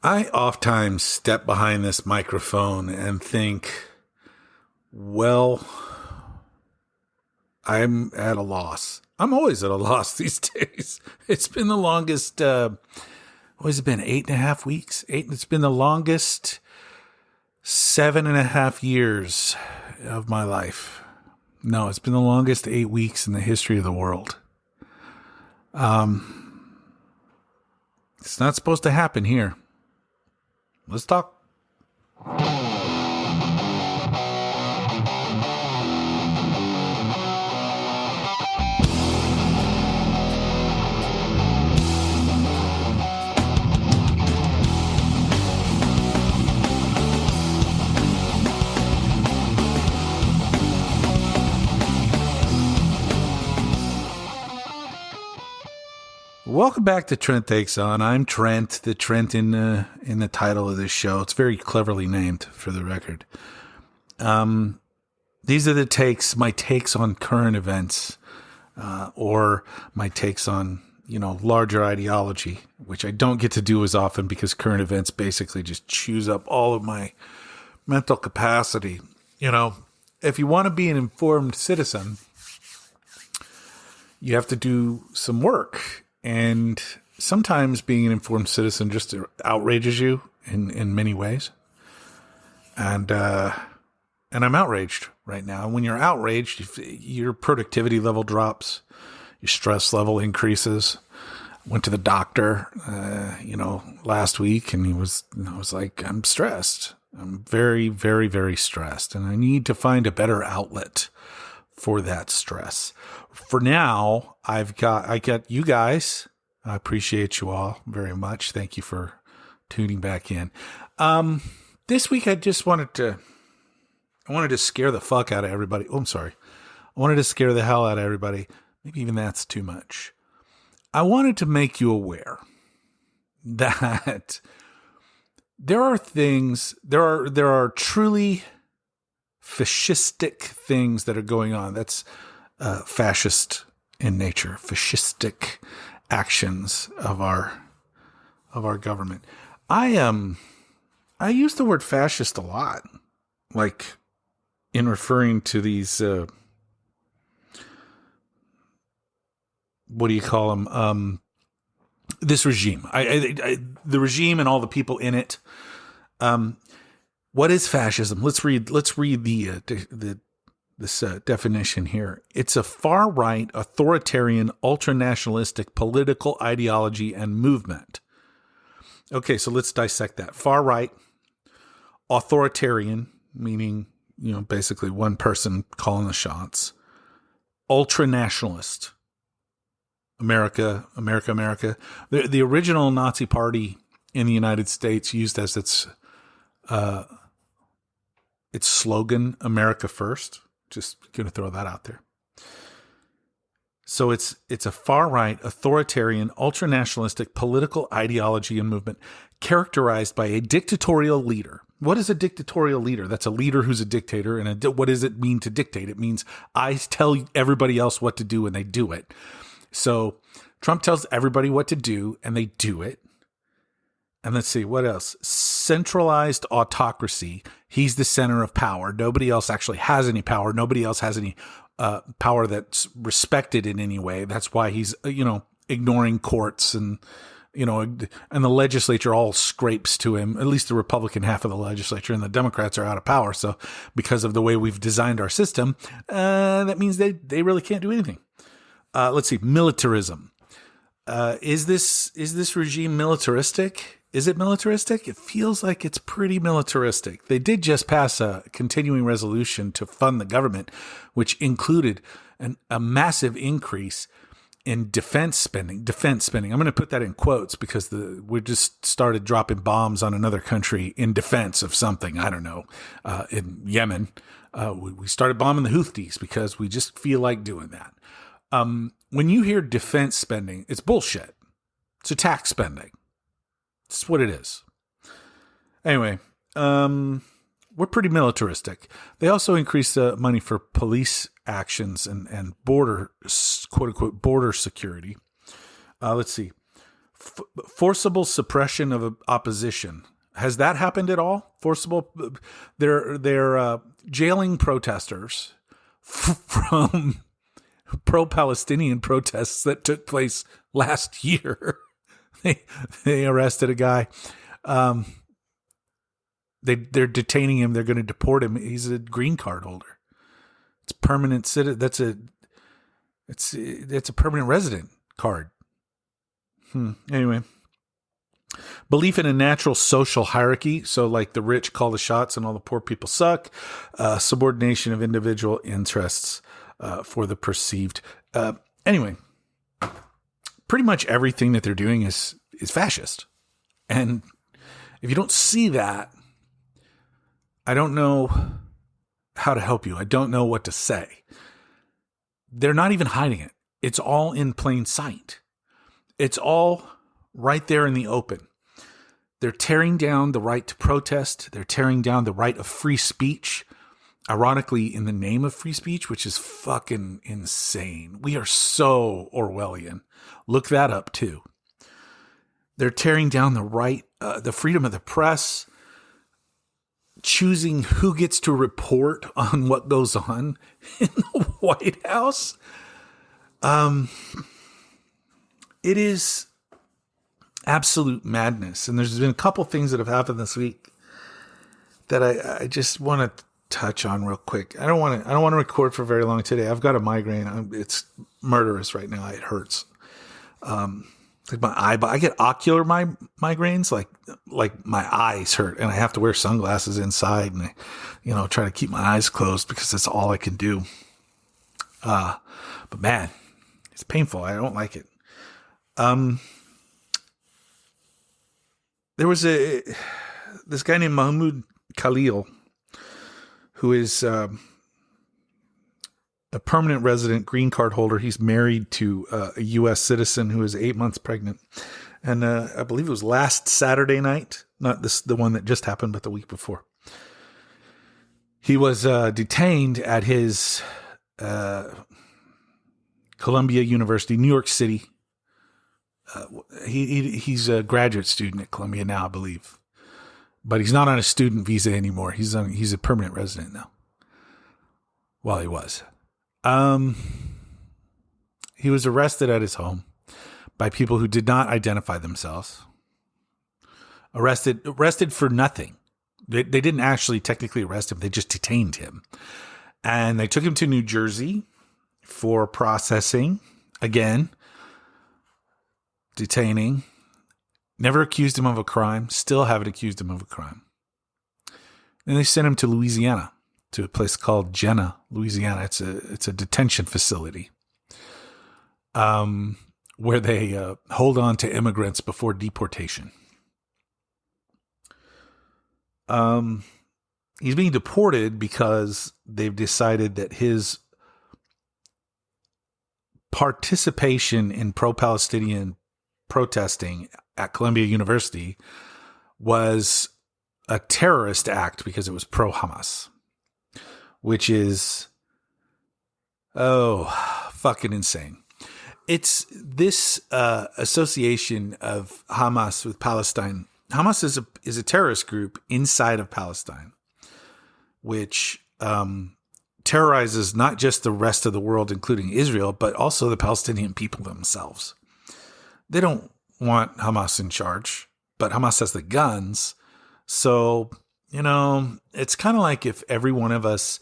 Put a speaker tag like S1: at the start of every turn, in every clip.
S1: I oftentimes step behind this microphone and think, well, I'm at a loss. I'm always at a loss these days. It's been the longest, what has it been, 8.5 weeks? It's been the longest 7.5 years of my life. No, it's been the longest 8 weeks in the history of the world. It's not supposed to happen here. Let's talk. Welcome back to Trent Takes On. I'm Trent, the Trent in the title of this show. It's very cleverly named, for the record. These are the takes, my takes on current events, or my takes on, larger ideology, which I don't get to do as often because current events basically just chews up all of my mental capacity. If you want to be an informed citizen, you have to do some work. And sometimes being an informed citizen just outrages you in many ways. And I'm outraged right now. And when you're outraged, your productivity level drops, your stress level increases. Went to the doctor, last week, and I was like, I'm stressed. I'm very, very, very stressed. And I need to find a better outlet for that stress. For now, I got you guys. I appreciate you all very much. Thank you for tuning back in. This week I wanted to scare the fuck out of everybody. Oh, I'm sorry. I wanted to scare the hell out of everybody. Maybe even that's too much. I wanted to make you aware that there are truly fascistic things that are going on. That's fascist in nature, fascistic actions of our government. I use the word fascist a lot, like in referring to these what do you call them? This regime, the regime and all the people in it. What is fascism? Let's read this definition here. It's a far-right, authoritarian, ultra-nationalistic political ideology and movement. Okay, so let's dissect that. Far-right, authoritarian, meaning, basically one person calling the shots. Ultra-nationalist. America. The original Nazi party in the United States used as its slogan, America First. Just going to throw that out there. So it's a far-right, authoritarian, ultra-nationalistic political ideology and movement characterized by a dictatorial leader. What is a dictatorial leader? That's a leader who's a dictator. And what does it mean to dictate? It means I tell everybody else what to do and they do it. So Trump tells everybody what to do and they do it. And let's see, what else? Centralized autocracy. He's the center of power. Nobody else actually has any power. Nobody else has any power that's respected in any way. That's why he's, ignoring courts and the legislature all scrapes to him. At least the Republican half of the legislature, and the Democrats are out of power. So because of the way we've designed our system, that means they really can't do anything. Let's see, militarism. Is this regime militaristic? Is it militaristic? It feels like it's pretty militaristic. They did just pass a continuing resolution to fund the government, which included a massive increase in defense spending. I'm going to put that in quotes because we just started dropping bombs on another country in defense of something. I don't know. In Yemen, we started bombing the Houthis because we just feel like doing that. When you hear defense spending, it's bullshit. It's attack spending. It's what it is. Anyway, we're pretty militaristic. They also increased the money for police actions and border, quote unquote, border security. Let's see. Forcible suppression of opposition. Has that happened at all? Forcible, they're jailing protesters from pro-Palestinian protests that took place last year. They arrested a guy. They're detaining him. They're going to deport him. He's a green card holder. It's permanent citizen. It's a permanent resident card. Anyway. Belief in a natural social hierarchy. So like the rich call the shots and all the poor people suck. Subordination of individual interests for the perceived. Anyway, pretty much everything that they're doing is fascist. And if you don't see that, I don't know how to help you. I don't know what to say. They're not even hiding it. It's all in plain sight. It's all right there in the open. They're tearing down the right to protest. They're tearing down the right of free speech. Ironically, in the name of free speech, which is fucking insane. We are so Orwellian. Look that up too. They're tearing down the right, the freedom of the press, choosing who gets to report on what goes on in the White House. It is absolute madness. And there's been a couple things that have happened this week that I just want to touch on real quick. I don't want to record for very long today. I've got a migraine. It's murderous right now. It hurts. Like my eye, but I get ocular migraines, like my eyes hurt, and I have to wear sunglasses inside, and I, try to keep my eyes closed because that's all I can do. But man, it's painful. I don't like it. There was this guy named Mahmoud Khalil, who is a permanent resident green card holder. He's married to a U.S. citizen who is 8 months pregnant. And I believe it was last Saturday night, not the one that just happened, but the week before. He was detained at his Columbia University, New York City. He's a graduate student at Columbia now, I believe. But he's not on a student visa anymore. He's a permanent resident now. Well, he was. He was arrested at his home by people who did not identify themselves. Arrested for nothing. They didn't actually technically arrest him. They just detained him. And they took him to New Jersey for processing. Again, detaining. Never accused him of a crime. Still haven't accused him of a crime. Then they sent him to Louisiana, to a place called Jenna, Louisiana. It's a detention facility where they hold on to immigrants before deportation. He's being deported because they've decided that his participation in pro-Palestinian protesting at Columbia University was a terrorist act because it was pro-Hamas. Which is, fucking insane. It's this association of Hamas with Palestine. Hamas is a terrorist group inside of Palestine, which terrorizes not just the rest of the world, including Israel, but also the Palestinian people themselves. They don't want Hamas in charge, but Hamas has the guns. So, it's kind of like if every one of us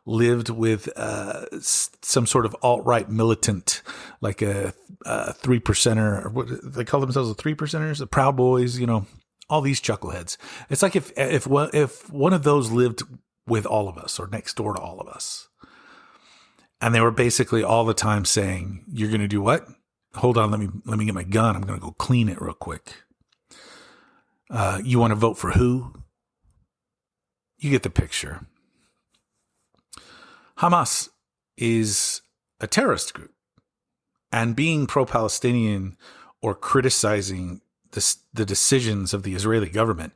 S1: lived with some sort of alt-right militant, like a 3%er, or what they call themselves, the 3%ers, the Proud Boys, all these chuckleheads. It's like if one of those lived with all of us or next door to all of us, and they were basically all the time saying, "You're going to do what? Hold on, let me get my gun. I'm going to go clean it real quick. You want to vote for who?" You get the picture. Hamas is a terrorist group, and being pro-Palestinian or criticizing the decisions of the Israeli government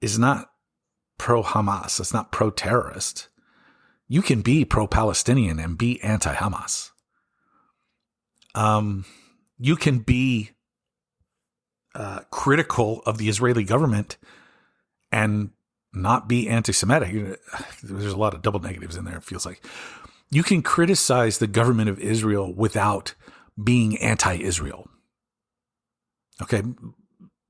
S1: is not pro-Hamas. It's not pro-terrorist. You can be pro-Palestinian and be anti-Hamas. You can be critical of the Israeli government and not be anti-Semitic. There's a lot of double negatives in there, it feels like. You can criticize the government of Israel without being anti-Israel. Okay?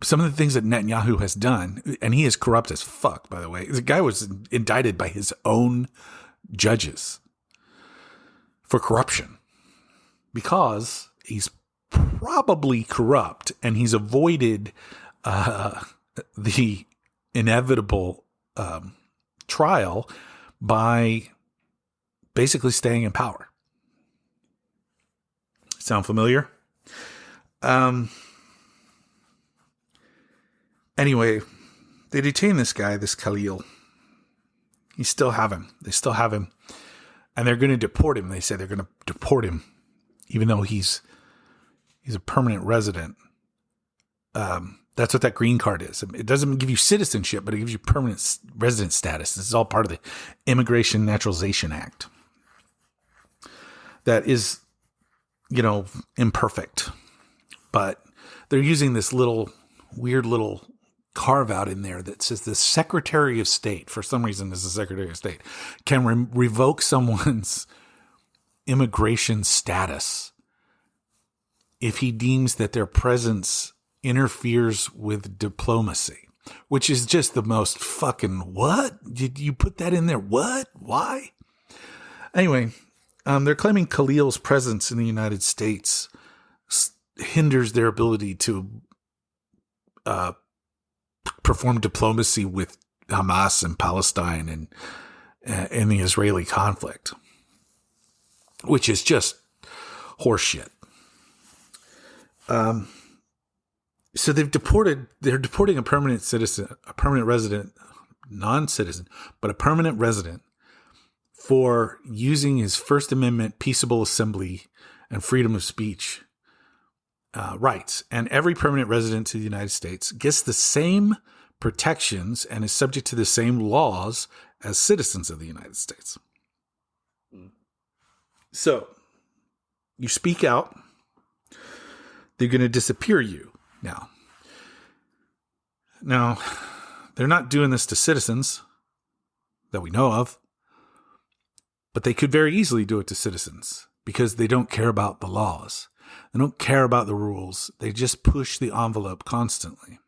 S1: Some of the things that Netanyahu has done, and he is corrupt as fuck, by the way. The guy was indicted by his own judges for corruption because he's probably corrupt and he's avoided the inevitable trial by basically staying in power. Sound familiar? Anyway, they detain this guy, this Khalil. You still have him. They still have him. And they're going to deport him. They say they're going to deport him, even though he's a permanent resident. That's what that green card is. It doesn't give you citizenship, but it gives you permanent resident status. This is all part of the Immigration Naturalization Act. That is, imperfect. But they're using this weird little carve out in there that says the Secretary of State, for some reason is the Secretary of State, can revoke someone's immigration status if he deems that their presence interferes with diplomacy, which is just the most fucking what? Did you put that in there? What? Why? Anyway, they're claiming Khalil's presence in the United States hinders their ability to perform diplomacy with Hamas and Palestine and in the Israeli conflict, which is just horseshit. So they're deporting a permanent citizen, a permanent resident, non-citizen, but a permanent resident for using his First Amendment peaceable assembly and freedom of speech rights. And every permanent resident to the United States gets the same protections and is subject to the same laws as citizens of the United States. So you speak out, they're going to disappear you. Now, they're not doing this to citizens that we know of, but they could very easily do it to citizens because they don't care about the laws. They don't care about the rules. They just push the envelope constantly.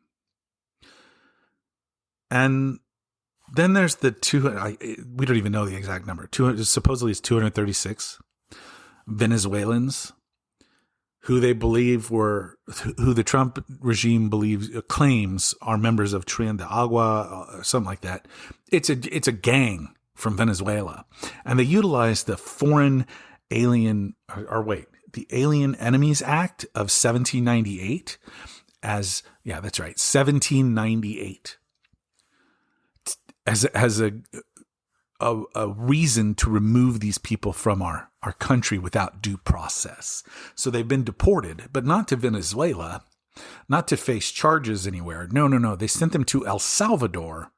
S1: And then there's the we don't even know the exact number. Supposedly it's 236 Venezuelans who they believe who the Trump regime claims are members of Tren de Agua, something like that. It's a gang from Venezuela, and they utilize the the Alien Enemies Act of 1798 as, yeah, that's right, 1798 as a reason to remove these people from our country without due process. So they've been deported, but not to Venezuela, not to face charges anywhere. No. They sent them to El Salvador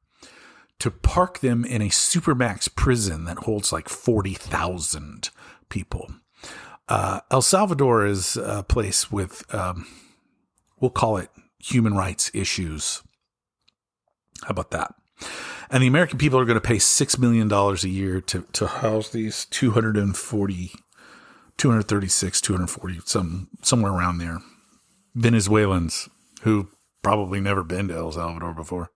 S1: to park them in a supermax prison that holds like 40,000 people. El Salvador is a place with, we'll call it human rights issues. How about that? And the American people are going to pay $6 million a year to house these 236, 240, somewhere around there, Venezuelans who probably never been to El Salvador before.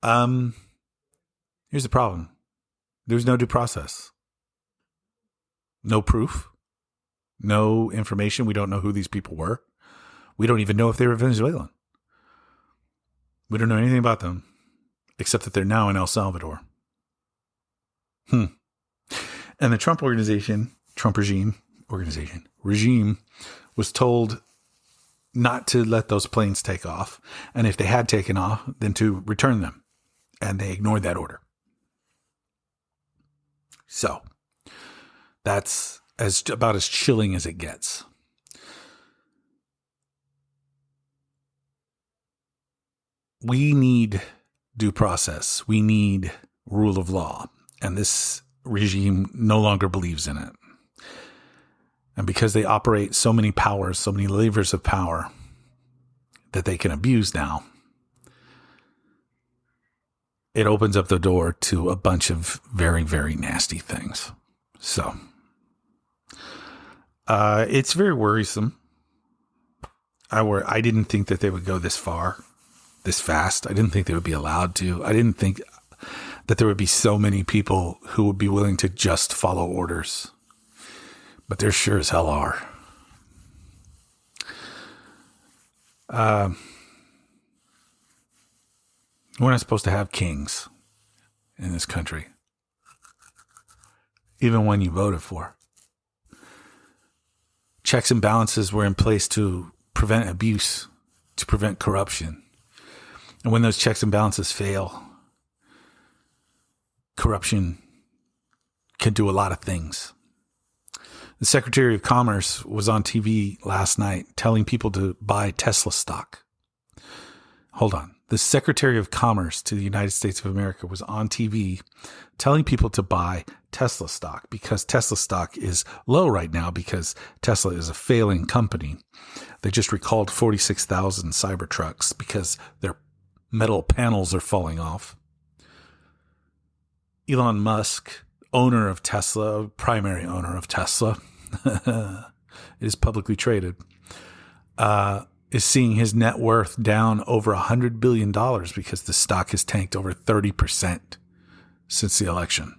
S1: Here's the problem. There's no due process. No proof. No information. We don't know who these people were. We don't even know if they were Venezuelan. We don't know anything about them, except that they're now in El Salvador. And the Trump regime was told not to let those planes take off. And if they had taken off, then to return them. And they ignored that order. So that's about as chilling as it gets. We need due process. We need rule of law. And this regime no longer believes in it. And because they operate so many powers, so many levers of power, that they can abuse now, it opens up the door to a bunch of very, very nasty things. So it's very worrisome. I didn't think that they would go this far, this fast. I didn't think they would be allowed to. I didn't think that there would be so many people who would be willing to just follow orders. But there sure as hell are. We're not supposed to have kings in this country, even when you voted for. Checks and balances were in place to prevent abuse, to prevent corruption. And when those checks and balances fail, corruption can do a lot of things. The Secretary of Commerce was on TV last night telling people to buy Tesla stock. Hold on. The Secretary of Commerce to the United States of America was on TV telling people to buy Tesla stock because Tesla stock is low right now because Tesla is a failing company. They just recalled 46,000 Cybertrucks because their metal panels are falling off. Elon Musk, owner of Tesla, primary owner of Tesla, it is publicly traded, is seeing his net worth down over $100 billion because the stock has tanked over 30% since the election.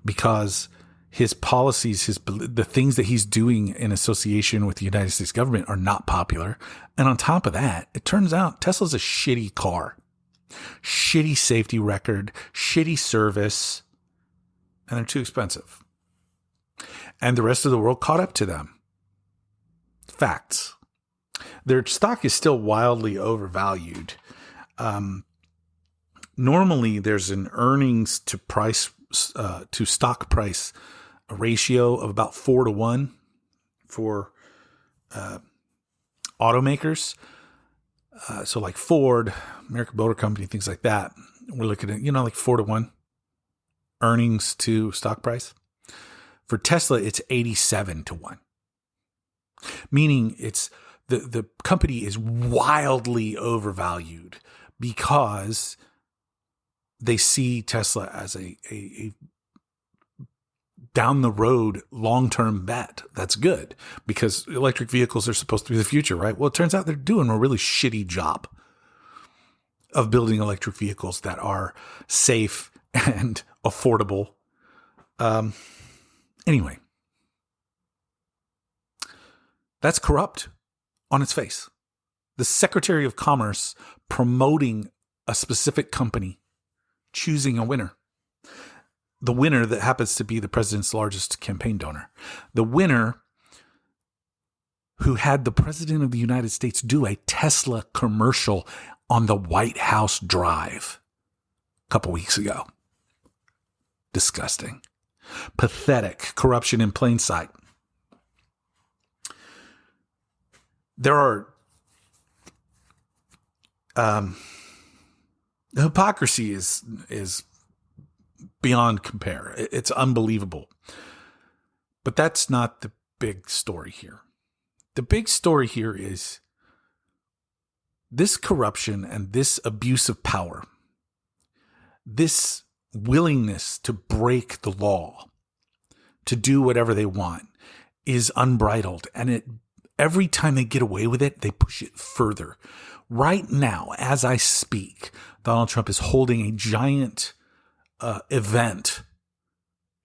S1: Because his policies, the things that he's doing in association with the United States government are not popular. And on top of that, it turns out Tesla's a shitty car. Shitty safety record, shitty service, and they're too expensive. And the rest of the world caught up to them. Facts. Their stock is still wildly overvalued. Normally, there's an earnings to price to stock price ratio of about 4-1 for automakers. So like Ford, American Motor Company, things like that. We're looking at, like 4-1 earnings to stock price. For Tesla, it's 87-1. Meaning it's the company is wildly overvalued because they see Tesla as a down the road long-term bet. That's good because electric vehicles are supposed to be the future, right? Well, it turns out they're doing a really shitty job of building electric vehicles that are safe and affordable. Anyway, that's corrupt on its face. The Secretary of Commerce promoting a specific company, choosing a winner. The winner that happens to be the president's largest campaign donor. The winner who had the president of the United States do a Tesla commercial on the White House drive a couple weeks ago. Disgusting. Pathetic. Corruption in plain sight. There are hypocrisy is beyond compare. It's unbelievable. But that's not the big story here. The big story here is this corruption and this abuse of power, this willingness to break the law, to do whatever they want, is unbridled. And every time they get away with it, they push it further. Right now, as I speak, Donald Trump is holding a giant event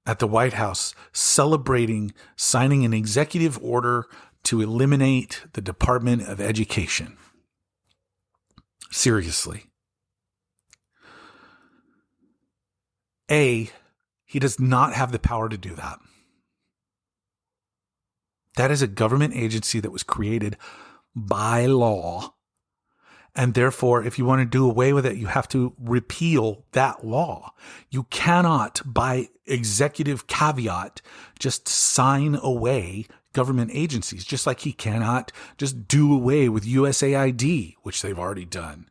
S1: at the White House celebrating signing an executive order to eliminate the Department of Education. Seriously. He does not have the power to do that. That is a government agency that was created by law. And therefore, if you want to do away with it, you have to repeal that law. You cannot, by executive caveat, just sign away government agencies, just like he cannot just do away with USAID, which they've already done.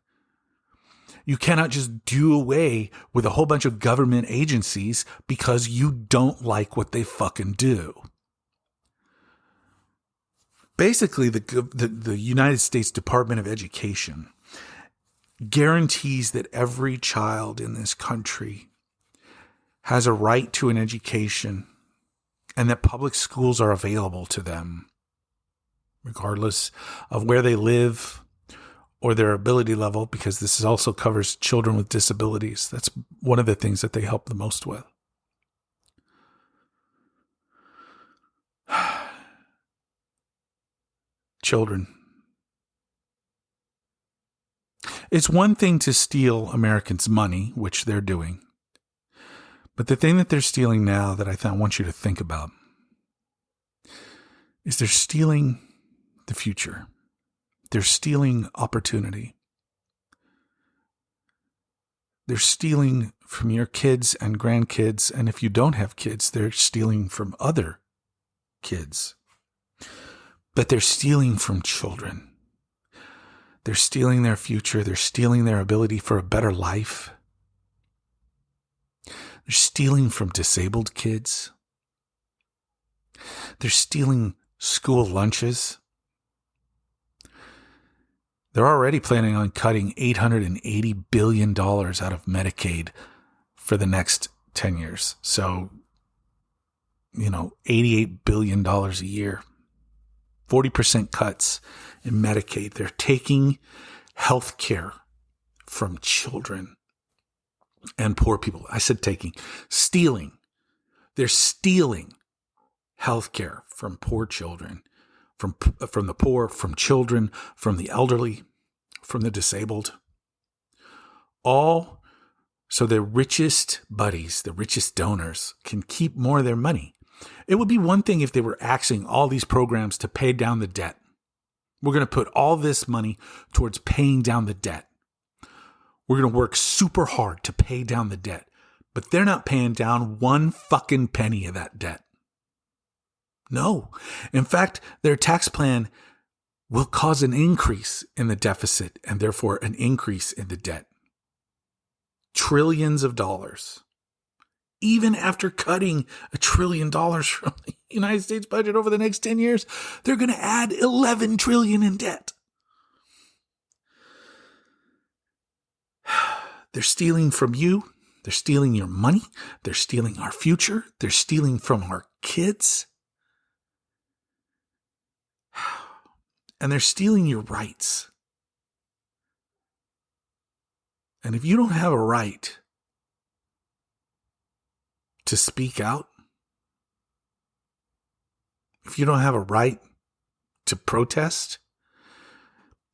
S1: You cannot just do away with a whole bunch of government agencies because you don't like what they fucking do. Basically, the United States Department of Education guarantees that every child in this country has a right to an education and that public schools are available to them, regardless of where they live or their ability level, because this also covers children with disabilities. That's one of the things that they help the most with. Children. It's one thing to steal Americans' money, which they're doing. But the thing that they're stealing now that I want you to think about is they're stealing the future. They're stealing opportunity. They're stealing from your kids and grandkids. And if you don't have kids, they're stealing from other kids. But they're stealing from children. They're stealing their future. They're stealing their ability for a better life. They're stealing from disabled kids. They're stealing school lunches. They're already planning on cutting $880 billion out of Medicaid for the next 10 years. So, $88 billion a year. 40% cuts in Medicaid. They're taking health care from children and poor people. I said taking. Stealing. They're stealing health care from poor children, from the poor, from children, from the elderly, from the disabled. All so their richest buddies, the richest donors, can keep more of their money. It would be one thing if they were axing all these programs to pay down the debt. We're going to put all this money towards paying down the debt. We're going to work super hard to pay down the debt. But they're not paying down one fucking penny of that debt. No. In fact, their tax plan will cause an increase in the deficit and therefore an increase in the debt. Trillions of dollars. Even after cutting $1 trillion from the United States budget over the next 10 years, they're going to add $11 trillion in debt. They're stealing from you. They're stealing your money. They're stealing our future. They're stealing from our kids. And they're stealing your rights. And if you don't have a right to speak out, if you don't have a right to protest,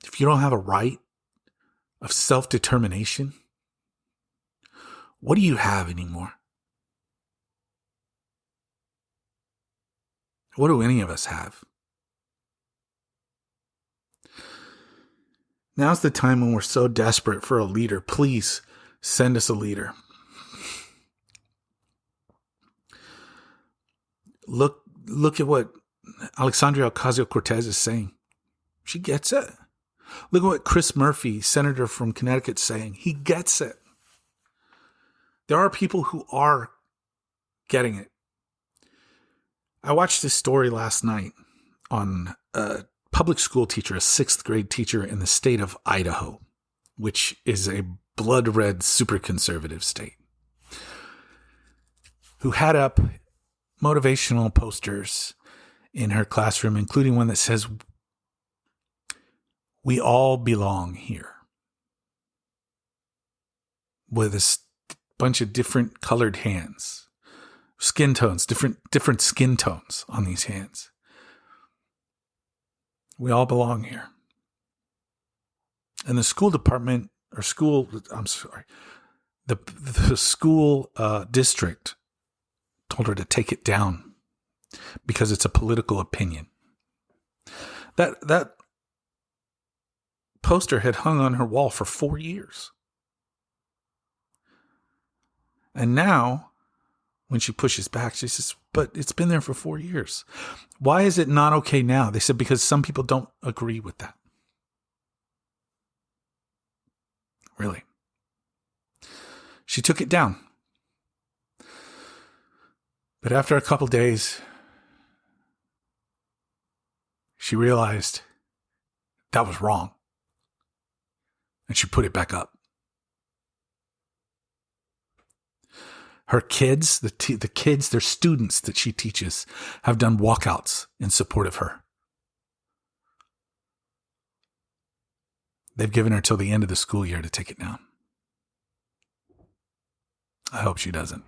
S1: if you don't have a right of self-determination, what do you have anymore? What do any of us have? Now's the time when we're so desperate for a leader. Please send us a leader. Look at what Alexandria Ocasio-Cortez is saying. She gets it. Look at what Chris Murphy, senator from Connecticut, is saying. He gets it. There are people who are getting it. I watched this story last night on a public school teacher, a 6th grade teacher in the state of Idaho, which is a blood red, super conservative state, who had up motivational posters in her classroom, including one that says, "We all belong here," with a bunch of different colored hands, skin tones, different skin tones on these hands. We all belong here. And the school department, or school, I'm sorry, the school district told her to take it down because it's a political opinion. That poster had hung on her wall for 4 years. And now, when she pushes back, she says, but it's been there for 4 years. Why is it not okay now? They said, because some people don't agree with that. Really? She took it down. But after a couple days, she realized that was wrong. And she put it back up. Her kids, the kids, their students that she teaches, have done walkouts in support of her. They've given her till the end of the school year to take it down. I hope she doesn't.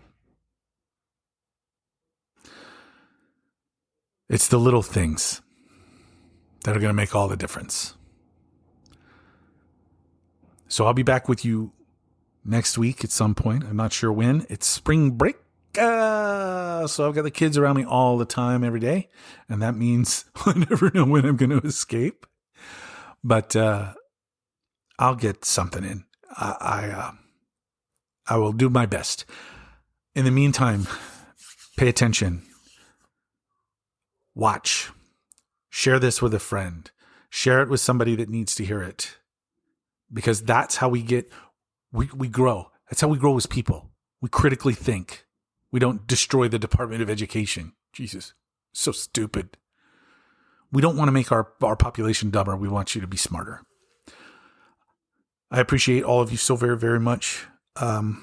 S1: It's the little things that are going to make all the difference. So I'll be back with you next week at some point. I'm not sure when. It's spring break. So I've got the kids around me all the time, every day. And that means I never know when I'm going to escape. But I'll get something in. I will do my best. In the meantime, pay attention. Watch. Share this with a friend. Share it with somebody that needs to hear it. Because that's how we grow. That's how we grow as people. We critically think. We don't destroy the Department of Education. Jesus, so stupid. We don't want to make our population dumber. We want you to be smarter. I appreciate all of you so very, very much. I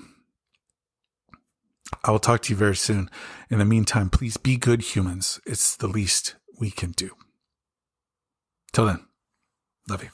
S1: will talk to you very soon. In the meantime, please be good humans. It's the least we can do. Till then, love you.